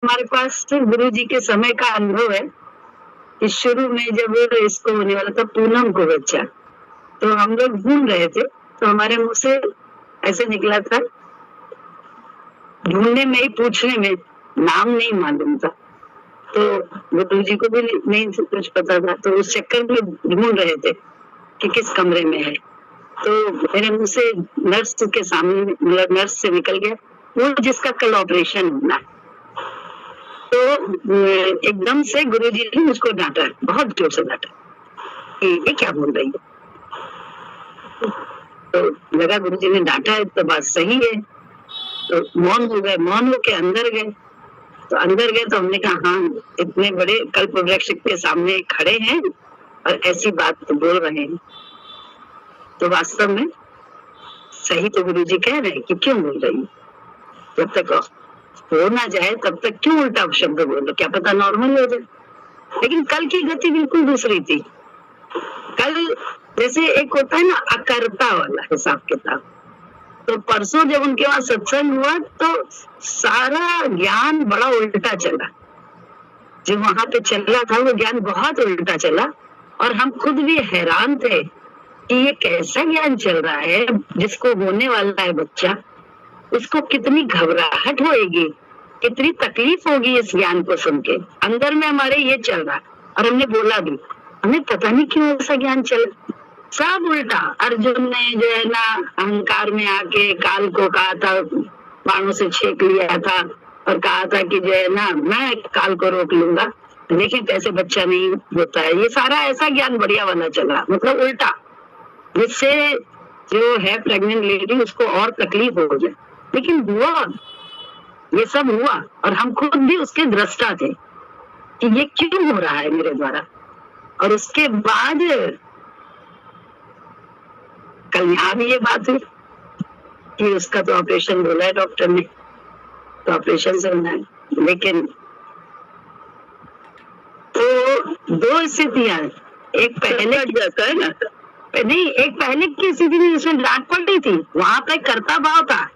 हमारे पास गुरु जी के समय का अनुभव है कि शुरू में जब इसको होने वाला था पूनम को बच्चा, तो हम लोग ढूंढ रहे थे, तो हमारे मुंह से ऐसे निकला था, ढूंढने में ही पूछने में नाम नहीं मालूम था, तो गुरु जी को भी नहीं कुछ पता था, तो उस चक्कर में ढूंढ रहे थे कि किस कमरे में है। तो मेरे मुंह से नर्स के सामने, मतलब नर्स से निकल गया वो जिसका कल ऑपरेशन होना है। तो एकदम से गुरुजी ने मुझको डांटा, बहुत जोर से डांटा कि ये क्या बोल रही है। तो लगा गुरुजी ने डांटा है तो बात सही है, तो मौन हो गए, मौन होके अंदर गए। तो अंदर गए तो हमने कहा हाँ, इतने बड़े कल्प वृक्ष के सामने खड़े हैं और ऐसी बात तो बोल रहे हैं, तो वास्तव में सही तो गुरुजी कह रहे हैं कि क्यों बोल रही है, जब तक हो ना जाए तब तक क्यों उल्टा शब्द बोलो, क्या पता नॉर्मल हो जाए। लेकिन कल की गति बिल्कुल दूसरी थी। कल जैसे एक होता है ना अकर्ता वाला हिसाब किताब, तो परसों जब उनके वहां सत्संग हुआ तो सारा ज्ञान बड़ा उल्टा चला, जो वहां पे चल रहा था वो ज्ञान बहुत उल्टा चला, और हम खुद भी हैरान थे कि ये कैसा ज्ञान चल रहा है, जिसको होने वाला है बच्चा उसको कितनी घबराहट होएगी, कितनी तकलीफ होगी इस ज्ञान को सुन के। अंदर में हमारे ये चल रहा, और हमने बोला भी, हमें पता नहीं क्यों ऐसा ज्ञान चला, सब उल्टा। अर्जुन ने जो है ना अहंकार में आके काल को कहा था, बाणों से छेक लिया था और कहा था कि जो है ना मैं काल को रोक लूंगा, देखें कैसे बच्चा नहीं होता है। ये सारा ऐसा ज्ञान बढ़िया वाला चला, मतलब उल्टा, जिससे जो है प्रेग्नेंट लेडी उसको और तकलीफ हो जाए। लेकिन हुआ, ये सब हुआ, और हम खुद भी उसके दृष्टा थे कि ये क्यों हो रहा है मेरे द्वारा। और उसके बाद कल यहाँ भी ये बात हुई कि उसका तो ऑपरेशन बोला है डॉक्टर ने, तो ऑपरेशन से होना है। लेकिन तो दो स्थितियां, एक पहले जाता है ना, नहीं एक पहले की स्थिति में जिसमें डांट पड़ी थी, वहां पे कर्ता भाव था,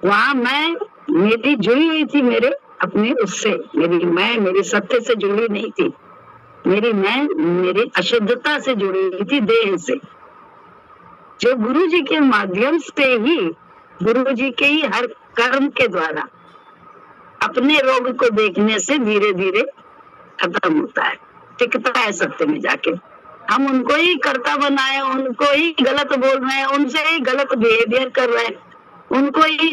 वहां मैं मेरी जुड़ी हुई थी मेरे अपने उससे, मेरी मैं मेरी सत्य से जुड़ी नहीं थी, मेरी मैं मेरी अशुद्धता से जुड़ी हुई थी, देह से, जो गुरु जी के माध्यम से ही, गुरु जी के ही हर कर्म के द्वारा अपने रोग को देखने से धीरे धीरे खत्म होता है, टिकता है सत्य में जाके। हम उनको ही कर्ता बनाए, उनको ही गलत बोल रहे हैं, उनसे ही गलत बिहेवियर कर रहे हैं, उनको ही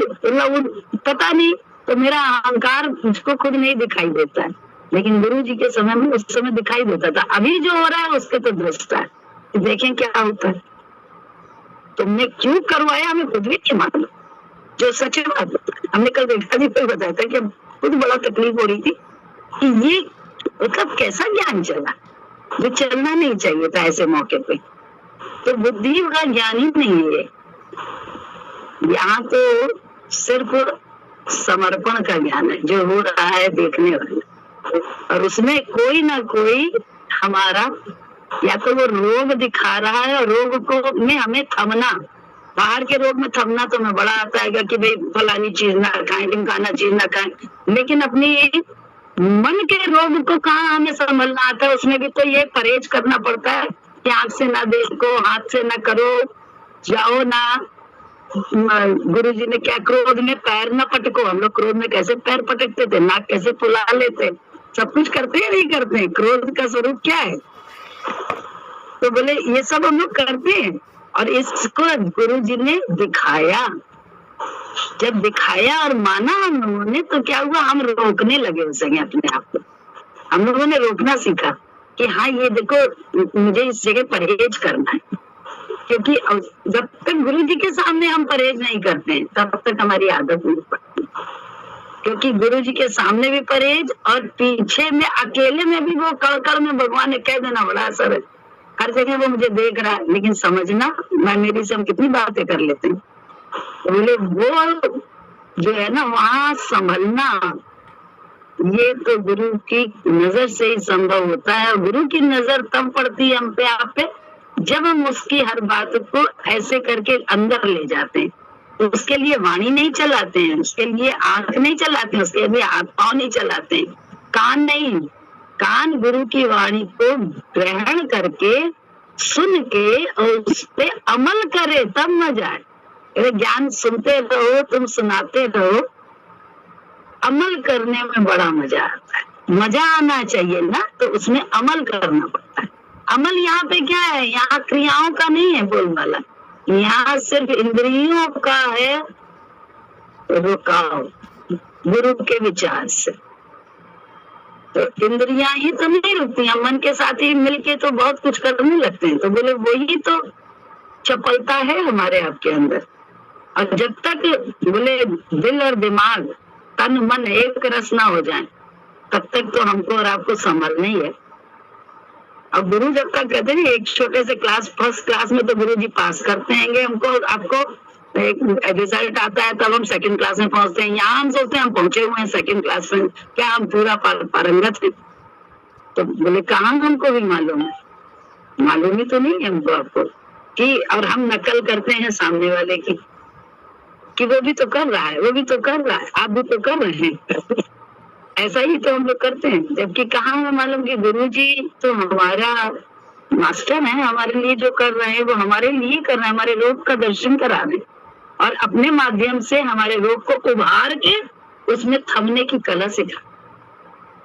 पता नहीं, तो मेरा अहंकार मुझको खुद नहीं दिखाई देता है, लेकिन गुरु जी के समय में उस समय दिखाई देता था। अभी जो हो रहा है उसके तो दृष्टा है, देखें क्या होता है। तुमने क्यों करवाया हमें खुद भी नहीं मालूम, जो सच बात हमने कल रेखा जी पे बताया था कि खुद बड़ा तकलीफ हो रही थी कि ये मतलब कैसा ज्ञान चला जो चलना नहीं चाहिए था ऐसे मौके पे। तो बुद्धि का ज्ञान ही नहीं है, यहाँ तो सिर्फ समर्पण का ज्ञान है जो हो रहा है देखने वाले, और उसमें कोई ना कोई हमारा या तो वो रोग दिखा रहा है, और रोग को में हमें थमना, बाहर के रोग में थमना तो मैं बड़ा आता है कि भाई फलानी चीज ना खाएं, ढिमकाना चीज ना खाएं, लेकिन अपनी मन के रोग को कहाँ हमें संभलना आता है। उसमें भी तो ये परहेज करना पड़ता है कि आंख से ना देखो, हाथ से ना करो, जाओ ना, गुरु जी ने क्या, क्रोध में पैर न पटको। हम लोग क्रोध में कैसे पैर पटकते थे, नाक कैसे फुला लेते, सब कुछ करते हैं, नहीं करते हैं, क्रोध का स्वरूप क्या है। तो बोले ये सब हम लोग करते हैं, और इसको गुरु जी ने दिखाया, जब दिखाया और माना हम लोगों ने, तो क्या हुआ, हम रोकने लगे उसे अपने आप को। हम लोगों ने रोकना सीखा कि हाँ ये देखो मुझे इस जगह परहेज करना है, क्योंकि जब तक गुरु जी के सामने हम परहेज नहीं करते हैं तब तक हमारी आदत नहीं पड़ती, क्योंकि गुरु जी के सामने भी परहेज और पीछे में अकेले में भी वो कड़ में भगवान ने कह देना बड़ा असर है। हर जगह वो मुझे देख रहा है, लेकिन समझना मैं मेरी से हम कितनी बातें कर लेते हैं। तो बोले वो जो है ना वहां संभलना, ये तो गुरु की नजर से ही संभव होता है। और गुरु की नजर तब पड़ती है हम पे, आप पे, जब हम उसकी हर बात को ऐसे करके अंदर ले जाते हैं उसके लिए वाणी नहीं चलाते हैं, उसके लिए आंख नहीं चलाते हैं, उसके लिए हाथ पांव नहीं चलाते हैं, कान नहीं, कान गुरु की वाणी को ग्रहण करके सुन के और उस पे अमल करे तब मजा आए। ज्ञान सुनते रहो, तुम सुनाते रहो, अमल करने में बड़ा मजा आता है। मजा आना चाहिए ना, तो उसमें अमल करना पड़ता है। अमल यहाँ पे क्या है, यहाँ क्रियाओं का नहीं है बोलबाला, यहाँ सिर्फ इंद्रियों का है रुकाव गुरु के विचार से। तो इंद्रियां ही तो नहीं रुकती, हम मन के साथ ही मिलके तो बहुत कुछ करने लगते हैं। तो बोले वही तो चपलता है हमारे आपके अंदर। और जब तक बोले दिल और दिमाग तन मन एक रस ना हो जाए, तब तक तो हमको और आपको संभलना ही है। अब गुरु जब तक कहते हैं एक छोटे से क्लास, फर्स्ट क्लास में तो गुरु जी पास करते हैं हमको, आपको एक रिजल्ट आता है तब हम सेकंड क्लास में पहुंचते हैं। यहाँ हम सोचते हैं हम पहुंचे हुए हैं सेकंड क्लास में, क्या हम पूरा पारंगत हैं? तो बोले कहाँ हमको भी मालूम है, मालूम ही तो नहीं है हमको आपको कि, और हम नकल करते हैं सामने वाले की कि वो भी तो कर रहा है, वो भी तो कर रहा है, आप भी तो कर रहे हैं। ऐसा ही तो हम लोग करते हैं, जबकि कहाँ हमें मालूम कि गुरु जी तो हमारा मास्टर है, हमारे लिए जो कर रहे हैं वो हमारे लिए कर रहे हैं, हमारे रोग का दर्शन करा रहे हैं और अपने माध्यम से हमारे रोग को उभार के उसमें थमने की कला सिखा।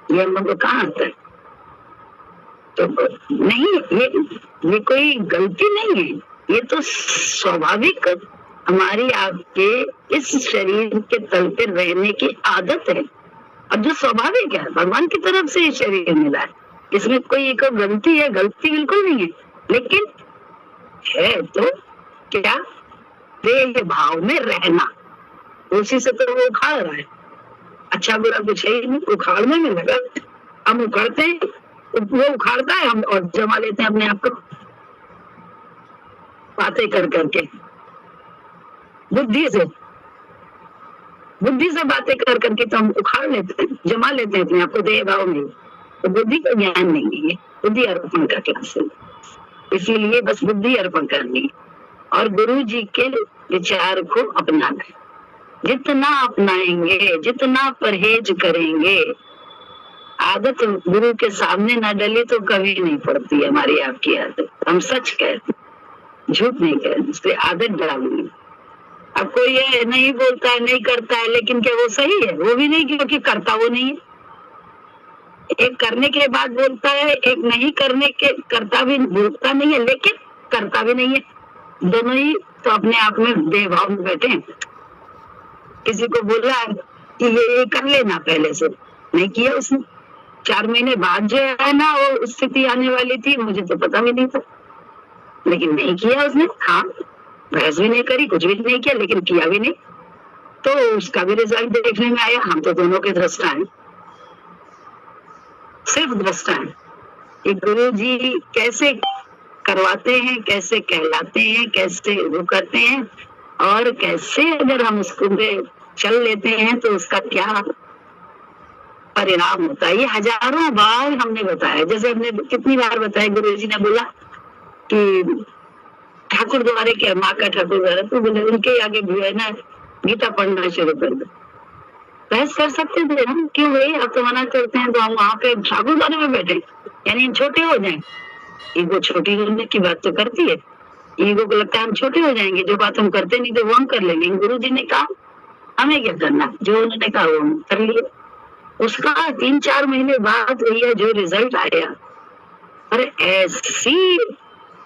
ये हम लोग को कहाँ आता है? तो नहीं, ये कोई गलती नहीं है, ये तो स्वाभाविक हमारी आपके इस शरीर के तल पे रहने की आदत है, और जो स्वाभाविक है भगवान की तरफ से ये शरीर मिला है, इसमें कोई एक गलती है? गलती बिल्कुल नहीं है, लेकिन है तो क्या, देह भाव में रहना, उसी से तो वो उखाड़ रहा है। अच्छा बुरा कुछ है ही नहीं, उखाड़ने में लगा। हम उखाड़ते हैं, वो उखाड़ता है, हम और जमा लेते हैं अपने आप को बातें कर करके, बुद्धि से बातें कर करके तो हम उखाड़ लेते हैं, जमा लेते हैं अपने आप को देह भाव में। तो बुद्धि का ज्ञान नहीं है, बुद्धि अर्पण का क्लास है, इसीलिए बस बुद्धि अर्पण करनी है और गुरु जी के विचार को अपनाना है। जितना अपनाएंगे, जितना परहेज करेंगे, आदत गुरु के सामने ना डली तो कभी नहीं पड़ती है हमारी आपकी आदत। हम सच कहते, झूठ नहीं कहते, इसलिए आदत डालेंगे। अब कोई ये नहीं बोलता है, नहीं करता है, लेकिन क्या वो सही है? वो भी नहीं, क्योंकि करता वो नहीं है। एक करने के बाद बोलता है, एक नहीं करने के करता भी, बोलता नहीं है लेकिन करता भी नहीं है। दोनों ही तो अपने आप में बेभाव में बैठे हैं। किसी को बोला कि ये कर लेना, पहले से नहीं किया उसने, 4 महीने बाद जो है ना वो स्थिति आने वाली थी, मुझे तो पता भी नहीं था, लेकिन नहीं किया उसने। हाँ, बहस भी नहीं करी, कुछ भी नहीं किया, लेकिन किया भी नहीं, तो उसका भी रिजल्ट देखने में आया। हम तो दोनों के दृष्टा हैं, सिर्फ दृष्टा हैं कि गुरु जी कैसे करवाते हैं, कैसे कहलाते हैं, कैसे वो करते हैं, और कैसे अगर हम उसको चल लेते हैं तो उसका क्या परिणाम होता है। ये हजारों बार हमने बताया, जैसे हमने कितनी बार बताया, गुरु जी ने बोला कि ठाकुर द्वारे क्या, माँ का ठाकुर द्वारा, तो बोले उनके आगे भी है ना गीता पढ़ना शुरू कर दो। बहस कर सकते थे हम, क्यों भाई आप तो मना करते हैं, तो हम वहां पे ठाकुर द्वारे में बैठे, यानी छोटे हो जाए। ईगो छोटी होने की बात तो करती है, ईगो को लगता है हम छोटे हो जाएंगे, जो बात हम करते नहीं तो वो हम कर लेंगे। गुरु जी ने कहा हमें क्या करना, जो उन्होंने कहा वो हम कर लिए। उसका 3-4 महीने बाद भैया जो रिजल्ट आया, अरे ऐसी,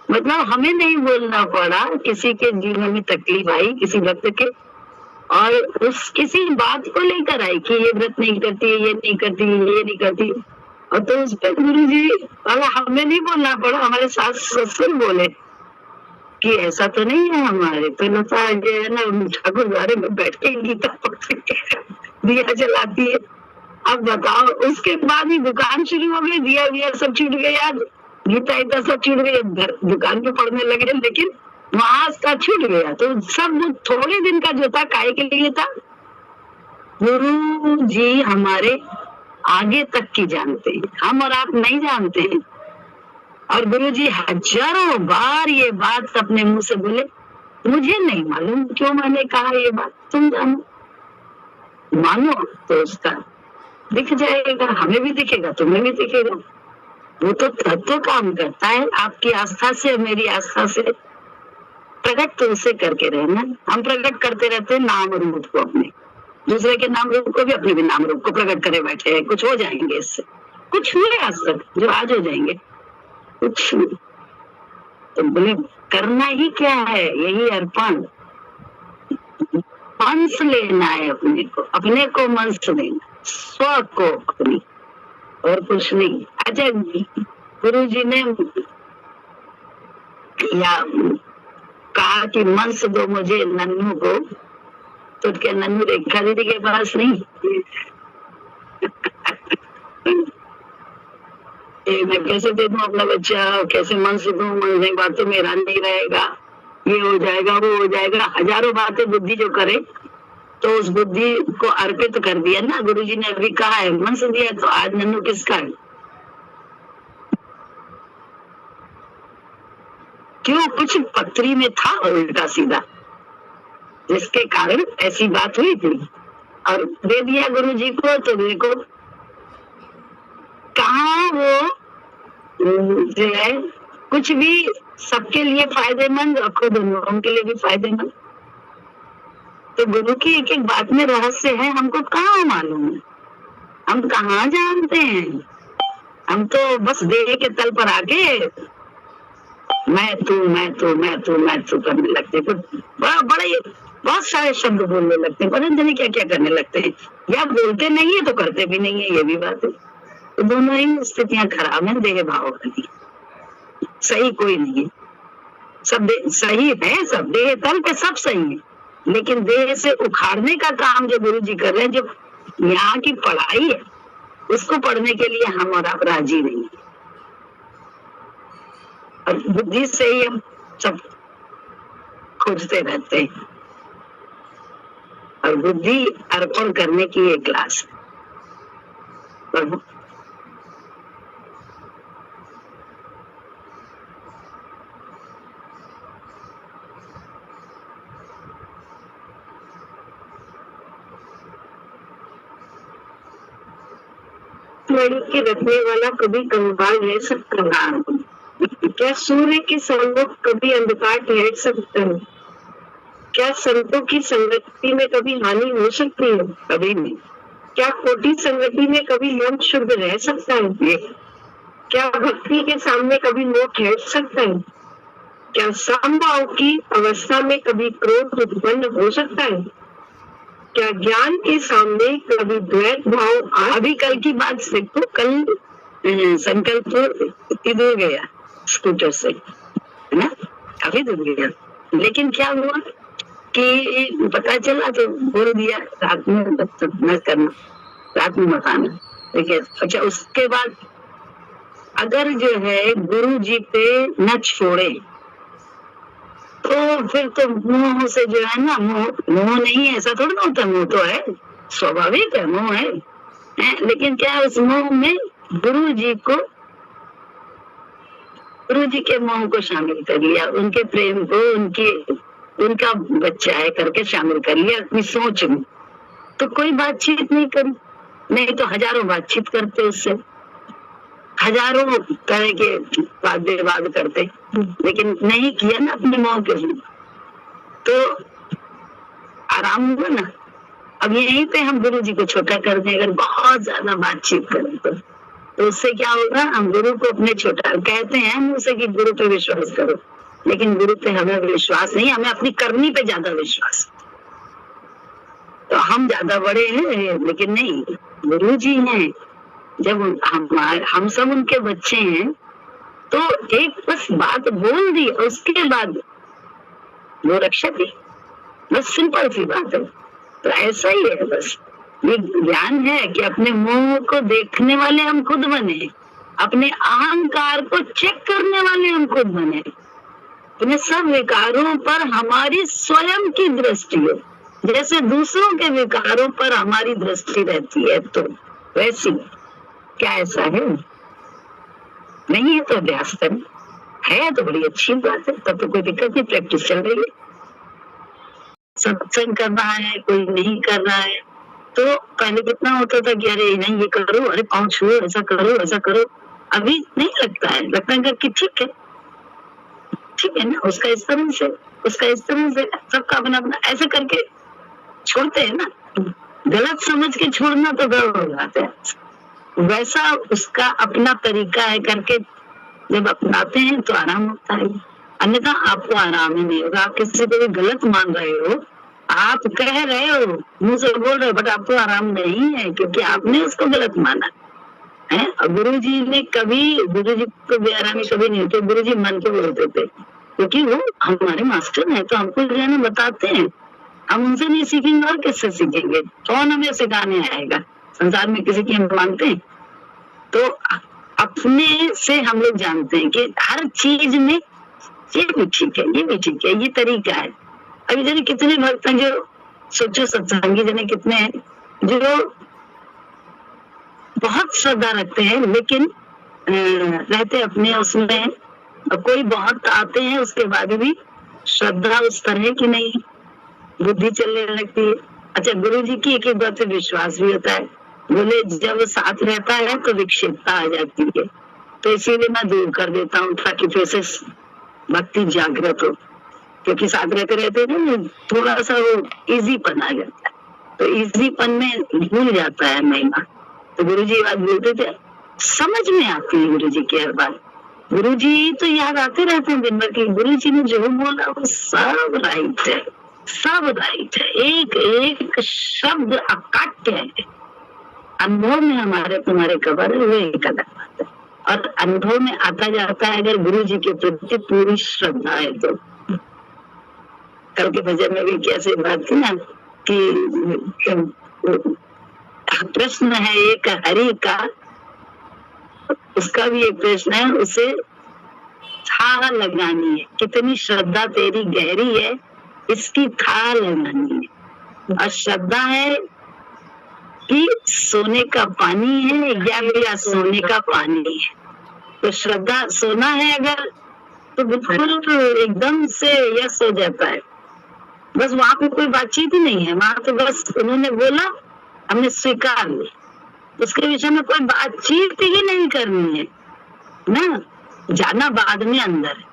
मतलब हमें नहीं बोलना पड़ा, किसी के जीवन में तकलीफ आई किसी वक्त के, और उस किसी बात को लेकर आई कि ये व्रत नहीं करती, ये नहीं करती, ये नहीं करती, और तो उस पर गुरु जी, हमें नहीं बोलना पड़ा, हमारे सास ससुर बोले कि ऐसा तो नहीं है हमारे, तो लता है ना ठाकुर द्वारे में बैठ के गीता पढ़ के दिया जलाती है। अब बताओ, उसके बाद ही दुकान शुरू हो गई, दिया विया सब छूट गया, गीता इतना सब छूट गया, दुकान पे पढ़ने लगे, लेकिन वहां का छूट गया। तो सब थोड़े दिन का जो था काहे के लिए था, गुरु जी हमारे आगे तक की जानते हैं, हम और आप नहीं जानते हैं। और गुरु जी हजारों बार ये बात अपने मुंह से बोले, मुझे नहीं मालूम क्यों मैंने कहा ये बात, तुम जानो। मानो तो उसका दिख जाएगा, हमें भी दिखेगा, तुम्हें भी दिखेगा। वो तो तत्व काम करता है, आपकी आस्था से और मेरी आस्था से। प्रकट तो उसे करके रहना, हम प्रकट करते रहते हैं नाम रूप को, अपने दूसरे के नाम रूप को भी, अपने भी नाम रूप को प्रकट करे बैठे हैं। कुछ हो जाएंगे इससे? कुछ हुए आज तक जो आज हो जाएंगे? कुछ नहीं। तो बोले करना ही क्या है, यही अर्पण। मंस लेना है अपने को मंस लेना, स्व को अपनी, और कुछ नहीं। अच्छा, गुरु जी ने या कहा कि मंस दो मुझे नन्नू को, तो क्या नन्नू रेखा दीदी के पास नहीं? मैं कैसे दे दूं अपना बच्चा, कैसे मंस दूं? मन नहीं, बात तो मेरा नहीं रहेगा, ये हो जाएगा, वो हो जाएगा, हजारों बातें बुद्धि जो करे, तो उस बुद्धि को अर्पित कर दिया ना। गुरुजी ने अभी कहा है मंस दिया, तो आज नन्नू किसका है? क्यों? कुछ पत्री में था उल्टा सीधा, जिसके कारण ऐसी बात हुई थी, और दे दिया गुरुजी को। तो देखो कहाँ वो जो है कुछ भी सबके लिए फायदेमंद, और खुद उन के लिए भी फायदेमंद। तो गुरु की एक एक बात में रहस्य है, हमको कहाँ मालूम है, हम कहाँ जानते हैं। हम तो बस देह के तल पर आके मैं तू मैं तू मैं तू मैं तू करने लगते, बड़े बहुत सारे शब्द बोलने लगते हैं, पता नहीं क्या क्या करने लगते हैं, या बोलते नहीं है तो करते भी नहीं है, ये भी बात है। तो दोनों ही स्थितियां खराब है देह भाव की, सही कोई नहीं है। सब सही है, सब देह तल पे सब सही है, लेकिन देह से उखाड़ने का काम जो गुरु जी कर रहे हैं, जो यहाँ की पढ़ाई है, उसको पढ़ने के लिए हम और आप राजी नहीं है। और बुद्धि से ही हम सब खोजते रहते हैं, और बुद्धि अर्पण करने की एक क्लास है। लड़ी के रखने वाला कभी कंगाल रह सकता है? क्या सूर्य के सम्मुख कभी अंधकार ठहर सकता है? क्या संतों की संगति में कभी हानि हो सकती है? कभी नहीं। क्या कोटि संगति में कभी मन शुद्ध रह सकता है? क्या भक्ति के सामने कभी मोह ठहर सकता है? क्या समभाव की अवस्था में कभी क्रोध उत्पन्न हो सकता है? क्या ज्ञान के सामने कभी द्वैत भाव? अभी कल की बात देखो, कल संकल्प इतनी दूर गया स्कूटर से, है ना, काफी दूर गया, लेकिन क्या हुआ कि पता चला तो बोल दिया रात में न करना, रात में मत आना, ठीक है। अच्छा, उसके बाद अगर जो है गुरु जी पे न छोड़े तो फिर तो मोह से जो है ना, मोह नहीं है ऐसा थोड़ा होता, मोह तो है, स्वाभाविक है, मोह है, लेकिन क्या है उस मोह में गुरु जी के मोह को शामिल कर लिया, उनके प्रेम को, उनका बच्चा है करके शामिल कर लिया अपनी सोच में। तो कोई बातचीत नहीं करी, नहीं तो हजारों बातचीत करते, उससे हजारों तरह के वाद विवाद करते, लेकिन नहीं किया ना अपने मोह के लिए, तो आराम हुआ ना। अब यहीं पे हम गुरु जी को छोटा कर दें, अगर बहुत ज्यादा बातचीत करें तो उससे क्या होगा, हम गुरु को अपने छोटा कहते हैं हम उसे कि गुरु पे विश्वास करो, लेकिन गुरु पे हमें विश्वास नहीं, हमें अपनी करनी पे ज्यादा विश्वास। तो हम ज्यादा बड़े हैं, लेकिन नहीं, गुरु जी हैं। जब हम सब उनके बच्चे हैं, तो एक बस बात बोल दी और उसके बाद वो रक्षा दी, बस सिंपल सी बात है। तो ऐसा ही है, बस ये ज्ञान है कि अपने मुंह को देखने वाले हम खुद बने, अपने अहंकार को चेक करने वाले हम खुद बने, अपने सब विकारों पर हमारी स्वयं की दृष्टि हो, जैसे दूसरों के विकारों पर हमारी दृष्टि रहती है, तो वैसी। क्या ऐसा है? नहीं है तो अभ्यास करें, है तो बड़ी अच्छी बात है, तब तो कोई दिक्कत नहीं, प्रैक्टिस चल रही है। सत्संग कर रहा है, कोई नहीं कर रहा है। तो पहले कितना होता था कि अरे नहीं ये करो, अरे पाँव छुओ, ऐसा करो, ऐसा करो। अभी नहीं लगता है, लगता है कि ठीक है, ठीक है ना, उसका इस तरह से, उसका इस तरह से, सबका अपना अपना, ऐसे करके छोड़ते हैं ना। गलत समझ के छोड़ना तो गलत हो जाते हैं। वैसा उसका अपना तरीका है करके जब अपनाते हैं तो आराम होता है, अन्यथा आपको आराम ही नहीं होगा। आप किसी को भी गलत मान रहे हो, आप कह रहे हो, मुंह से बोल रहे हो, बट आपको आराम नहीं है क्योंकि आपने उसको गलत माना है। गुरु जी ने कभी, गुरु जी को बेआरामी कभी नहीं होती, गुरु जी मन के बोलते थे क्योंकि वो हमारे मास्टर हैं, तो हमको जो है ना बताते हैं। हम उनसे नहीं सीखेंगे और किससे सीखेंगे? कौन हमें सिखाने आएगा? संसार में किसी की हम मानते हैं? तो अपने से हम लोग जानते हैं कि हर चीज में ये भी ठीक है, ये भी ठीक है, ये तरीका है। अभी जने कितने भक्त हैं जो, सोचो सत्संगी जने कितने हैं जो बहुत श्रद्धा रखते हैं लेकिन रहते अपने उसमें, और कोई बहुत आते हैं उसके बाद भी श्रद्धा उस तरह की नहीं, बुद्धि चलने लगती है। अच्छा, गुरु जी की एक एक बात पे विश्वास भी होता है, बोले जब साथ रहता है तो विक्षिप्तता आ जाती है, तो इसीलिए मैं दूर कर देता हूँ ताकि फिर से भक्ति जागृत हो। क्योंकि साथ रहते रहते ना थोड़ा सा वो इजीपन आ जाता है, तो इजीपन में भूल जाता है महिमा। तो गुरु जी बात बोलते थे, समझ में आती है गुरु जी की हर बात। गुरु जी तो याद आते रहते हैं दिन भर की, गुरु जी ने जो बोला वो सब राइट है, सब राइट है, एक एक शब्द अकाट्य है। अनुभव में हमारे तुम्हारे कबर है, वो एक अलग बात है। और अनुभव में आता जाता है अगर गुरु जी के प्रति पूरी श्रद्धा है तो। कल के भजन में भी कैसे बात थी ना कि प्रश्न है एक हरि का, उसका भी एक प्रश्न है, उसे था लगानी है, कितनी श्रद्धा तेरी गहरी है इसकी था लगानी है। और श्रद्धा है कि सोने का पानी है या सोने का पानी है। तो श्रद्धा सोना है अगर तो बिल्कुल एकदम से यस हो जाता है, बस वहां पे कोई बातचीत ही नहीं है, वहां तो बस उन्होंने बोला हमने स्वीकार लिया, उसके विषय में कोई बातचीत ही नहीं करनी है ना, जाना बाद में अंदर है।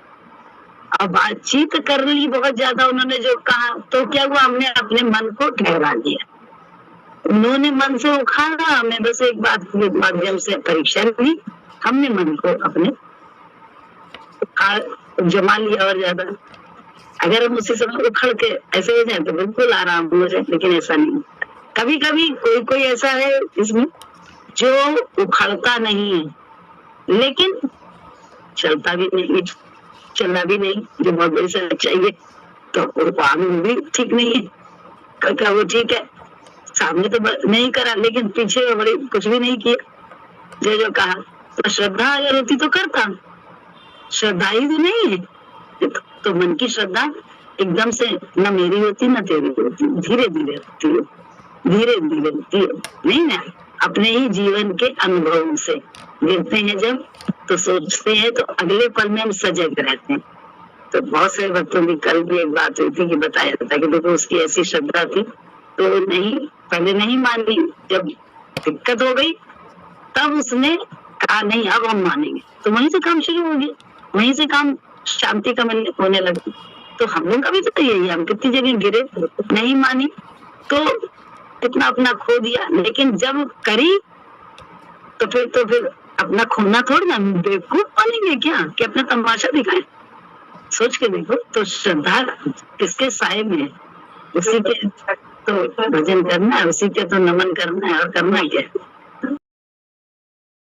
और बातचीत कर ली बहुत ज्यादा उन्होंने जो कहा, तो क्या हुआ, हमने अपने मन को ठहरा दिया, उन्होंने मन से उखाड़ा, हमें बस एक बात के माध्यम से परीक्षा ली, हमने मन को अपने जमा लिया और ज्यादा। अगर हम उसी समय उखड़ के ऐसे हो जाए तो बिल्कुल आराम हो जाए, लेकिन ऐसा नहीं। कभी कभी कोई कोई ऐसा है इसमें जो उखड़ता नहीं है लेकिन चलता भी नहीं, चलना भी नहीं, जो बहुत बड़ी सच्चाई है। तो वो भी ठीक नहीं है, क्या वो ठीक है, सामने तो नहीं करा लेकिन पीछे बड़ी कुछ भी नहीं किया जो जो कहा। तो श्रद्धा अगर होती तो करता, श्रद्धा ही तो नहीं है, तो मन की श्रद्धा एकदम से न मेरी होती न तेरी होती, धीरे धीरे होती है, धीरे धीरे होती है, नहीं ना, अपने ही जीवन के अनुभव से गिरते हैं जब, तो सोचते हैं, तो अगले पल में हम सजग रहते हैं। तो बहुत से भक्तों की कल भी एक बात हुई थी कि बताया था कि देखो उसकी ऐसी श्रद्धा थी तो नहीं, पहले नहीं मानी, जब दिक्कत हो गई तब उसने कहा नहीं अब हम मानेंगे, तो वहीं से काम शुरू हो गया, वहीं से काम शांति का होने लगा। तो हम लोग का भी तो यही है, हम कितनी जगह गिरे, नहीं मानी तो कितना अपना खो दिया, लेकिन जब करी तो फिर अपना खोना थोड़ी ना, बेवकूफ बनेंगे क्या कि अपना तमाशा दिखाएं। सोच के देखो, तो श्रद्धा किसके साए में है, उसी के तो भजन करना है, उसी के तो नमन करना है, और करना क्या है।